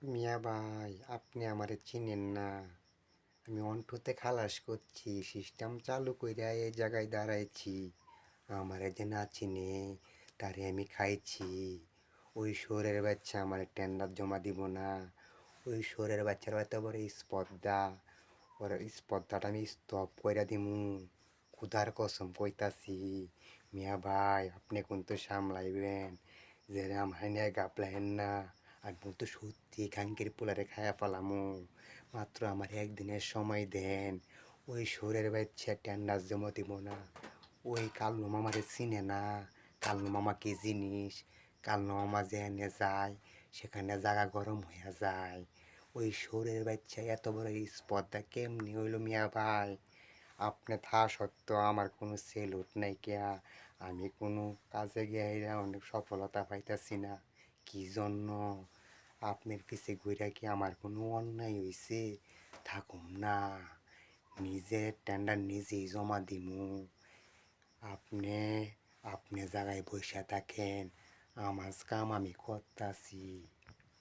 মিয়া ভাই, আপনি আমারে চিনেন না। আমি অন্টুতে খালাস করছি, সিস্টেম চালু কইরা এই জায়গায় দাঁড়াইছি। আমারে যে না চিনে, তারে আমি খাইছি। ওই শোরের বাচ্চা আমারে টেন্ডার জমা দিব না। ওই শোরের বাচ্চার এত বড় স্পর্ধা, ওর স্পর্ধাটা আমি স্তব কইরা দিমু। খুদার কসম কইতাছি। মিয়া ভাই, আপনি কিন্তু সামলাইবেন। যে আমার নিয়ে গাবলাইন না। আমি কিন্তু সত্যি খাঙ্কির পোলারে খায়া ফেলামু। মাত্র আমার একদিনের সময় দেন। ওই শোরের বাচ্চা টেন্ডার জমা দিব না। ওই কাল্লু মামারে চিনে না। কাল্লু মামা কি জিনিস? কাল্লু মামা যেখানে যায় সেখানে জায়গা গরম হইয়া যায়। ওই শোরের বাচ্চা এত বড় স্পর্ধা কেমনি হইল মিয়া ভাই? আপনি থা সত্ত্বেও আমার কোনো সেলুট নাই কিয়া। আমি কোনো কাজে গিয়ে অনেক সফলতা পাইতাছি না। কি জন্য? আপনার পিছে ঘুরে কি আমার কোনো অন্যায় হইছে? থাকুম না, নিজের টেন্ডার নিজেই জমা দিমু। আপনি আপনি জায়গায় বসে থাকেন, আমার কাম আমি করতাছি।